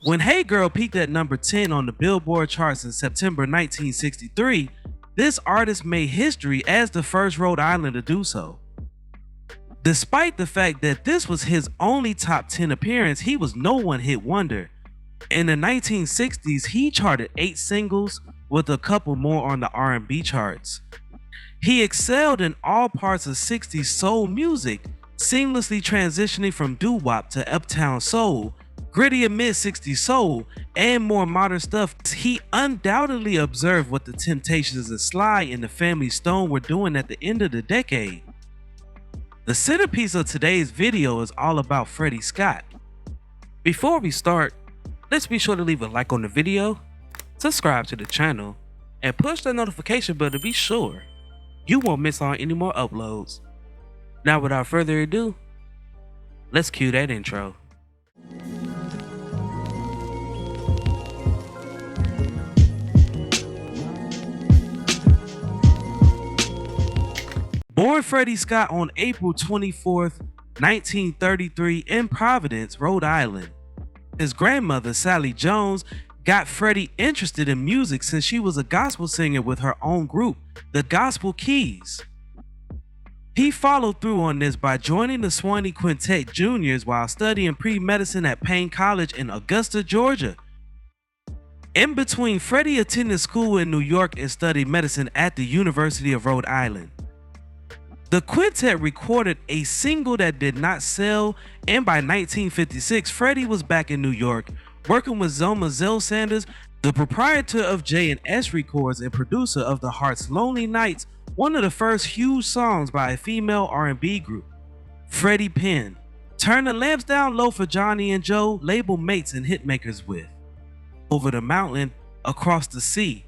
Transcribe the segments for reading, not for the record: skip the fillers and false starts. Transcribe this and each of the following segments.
When Hey Girl peaked at number 10 on the Billboard charts in September 1963, this artist made history as the first Rhode Islander to do so. Despite the fact that this was his only top 10 appearance, he was no one-hit wonder. In the 1960s, he charted 8 singles with a couple more on the R&B charts. He excelled in all parts of 60s soul music, seamlessly transitioning from doo-wop to uptown soul, grittier mid-60s soul, and more modern stuff. He undoubtedly observed what the Temptations and Sly and the Family Stone were doing at the end of the decade. The centerpiece of today's video is all about Freddie Scott. Before we start, let's be sure to leave a like on the video, subscribe to the channel, and push the notification bell to be sure you won't miss on any more uploads. Now without further ado, let's cue that intro. Born Freddie Scott on April 24th, 1933 in Providence, Rhode Island. His grandmother, Sally Jones, got Freddie interested in music since she was a gospel singer with her own group, the Gospel Keys. He followed through on this by joining the Swanee Quintet Juniors while studying pre-medicine at Payne College in Augusta, Georgia. In between, Freddie attended school in New York and studied medicine at the University of Rhode Island. The quintet recorded a single that did not sell, and by 1956, Freddie was back in New York, working with Zelma Zell Sanders, the proprietor of J&S Records and producer of The Heart's Lonely Nights, one of the first huge songs by a female R&B group. Freddie penned, "Turn the Lamps Down Low for Johnny and Joe, label mates and hitmakers with. Over the mountain, across the sea."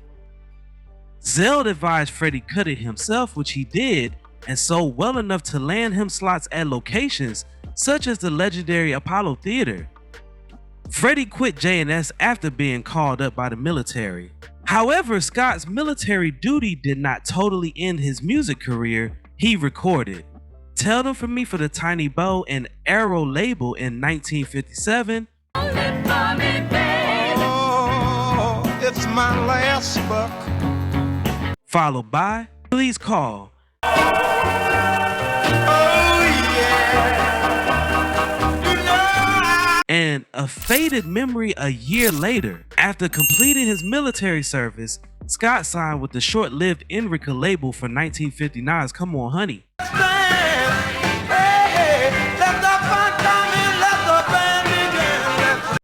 Zell advised Freddie cut it himself, which he did, and sold well enough to land him slots at locations such as the legendary Apollo Theater. Freddie quit J&S after being called up by the military. However, Scott's military duty did not totally end his music career. He recorded "Tell Them For Me" for the Tiny Bow and Arrow label in 1957. Oh, it's my last buck. Followed by "Please Call." And "A Faded Memory" a year later. After completing his military service, Scott signed with the short-lived Enrica label for 1959's "Come On Honey."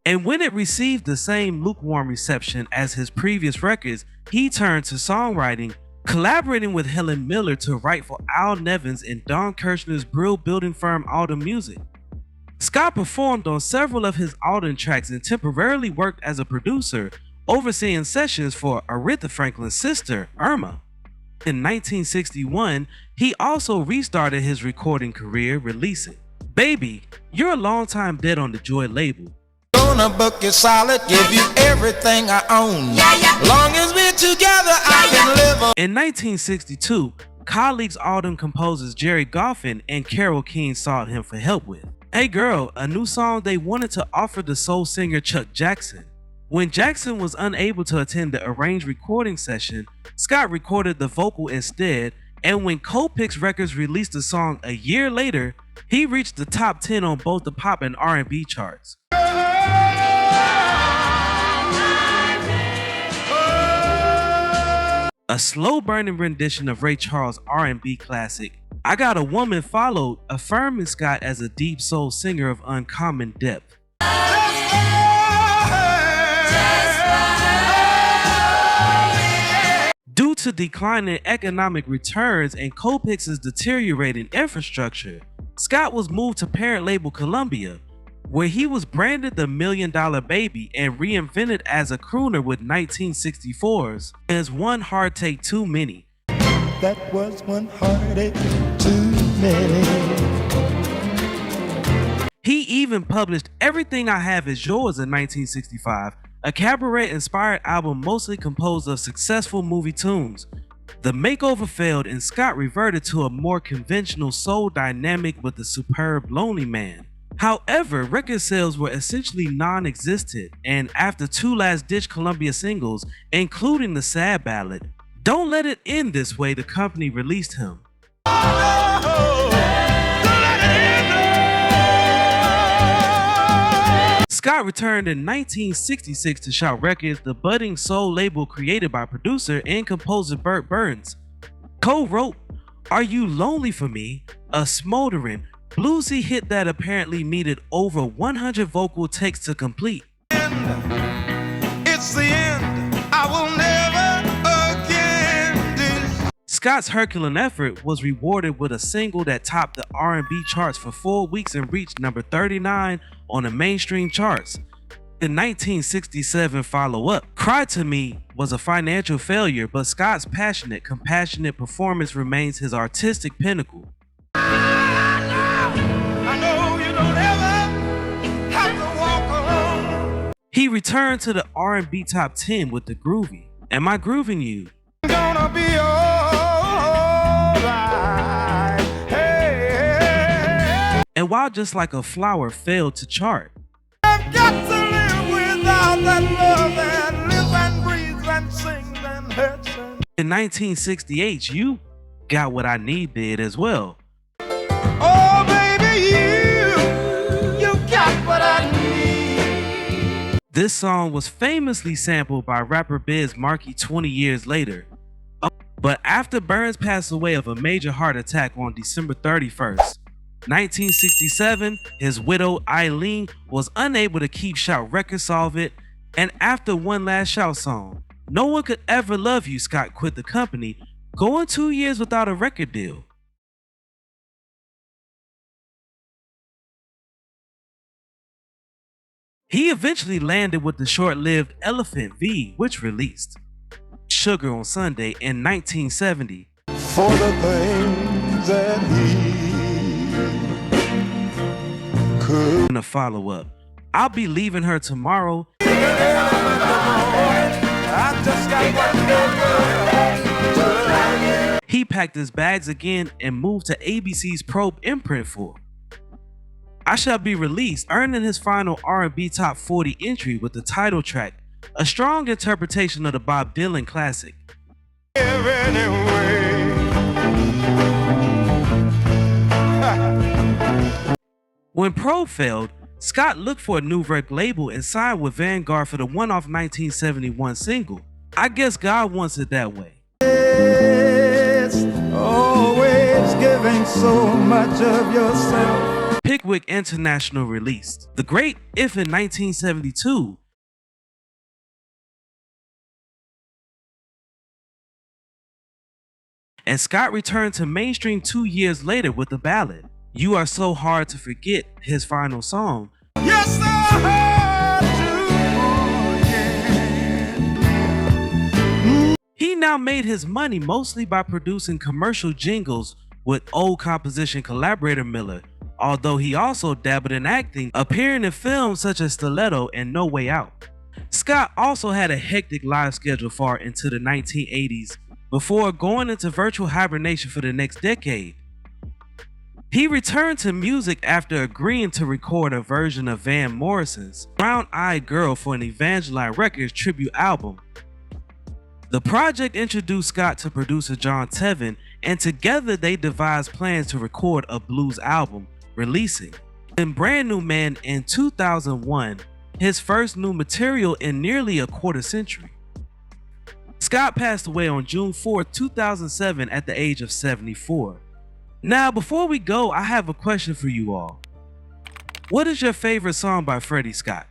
And when it received the same lukewarm reception as his previous records, he turned to songwriting, collaborating with Helen Miller to write for Al Nevins and Don Kirshner's Brill building firm Alden Music. Scott performed on several of his Alden tracks and temporarily worked as a producer, overseeing sessions for Aretha Franklin's sister, Irma. In 1961, he also restarted his recording career, releasing "Baby, You're a Long Time Dead" on the Joy label. Gonna book you solid, give you everything I own. Long as we're together, I can live on. In 1962, colleagues Alden composers Jerry Goffin and Carole King sought him for help with "Hey Girl," a new song they wanted to offer the soul singer Chuck Jackson. When Jackson was unable to attend the arranged recording session, Scott recorded the vocal instead, and when Colpix Records released the song a year later, he reached the top 10 on both the pop and R&B charts. A slow-burning rendition of Ray Charles' R&B classic "I Got a Woman" followed, affirming Scott as a deep soul singer of uncommon depth. Due to declining economic returns and Colpix's deteriorating infrastructure, Scott was moved to parent label Columbia, where he was branded the $1 Million Baby and reinvented as a crooner with 1964's "There's One Hard Take Too Many." That was one heartache too many. He even published "Everything I Have Is Yours" in 1965, a cabaret-inspired album mostly composed of successful movie tunes. The makeover failed and Scott reverted to a more conventional soul dynamic with the superb Lonely Man. However, record sales were essentially non-existent, and after 2 last-ditch Columbia singles, including the sad ballad, Don't Let It End This Way, the company released him. Scott returned in 1966 to Shout Records, the budding soul label created by producer and composer Burt Burns. Co-wrote Are You Lonely For Me, a smoldering, bluesy hit that apparently needed over 100 vocal takes to complete. It's the end. I will never again. Scott's Herculean effort was rewarded with a single that topped the R&B charts for 4 weeks and reached number 39 on the mainstream charts. The 1967 follow-up, Cry To Me, was a financial failure, but Scott's passionate, compassionate performance remains his artistic pinnacle. He returned to the R&B top 10 with the groovy Am I Grooving You? Gonna be alright. Hey. And while Just Like a Flower failed to chart, I've got to live without that love that lives and breathes and sings and hurts. In 1968, You Got What I Need did as well. Oh baby, you got what I need. This song was famously sampled by rapper Biz Markie 20 years later. But after Burns passed away of a major heart attack on December 31st, 1967, his widow Eileen was unable to keep Shout Records solvent, and after one last Shout song, No One Could Ever Love You, Scott quit the company, going 2 years without a record deal. He eventually landed with the short-lived Elephant V, which released Sugar on Sunday in 1970. For the things that he could. In a follow-up, I'll Be Leaving Her Tomorrow. He packed his bags again and moved to ABC's Probe imprint for I Shall Be Released, earning his final R&B Top 40 entry with the title track, a strong interpretation of the Bob Dylan classic. When Probe failed, Scott looked for a new record label and signed with Vanguard for the one-off 1971 single, I Guess God Wants It That Way. It's always giving so much of yourself. Pickwick International released The Great If in 1972. And Scott returned to mainstream 2 years later with the ballad You Are So Hard to Forget, his final song. You're so hard to forget. He now made his money mostly by producing commercial jingles with old composition collaborator Miller, although he also dabbled in acting, appearing in films such as Stiletto and No Way Out. Scott also had a hectic live schedule far into the 1980s before going into virtual hibernation for the next decade. He returned to music after agreeing to record a version of Van Morrison's Brown Eyed Girl for an Evangeline Records tribute album. The project introduced Scott to producer John Tevin, and together they devised plans to record a blues album, releasing in Brand New Man in 2001, his first new material in nearly a quarter century. Scott passed away on June 4, 2007 at the age of 74. Now, before we go, I have a question for you all. What is your favorite song by Freddie Scott?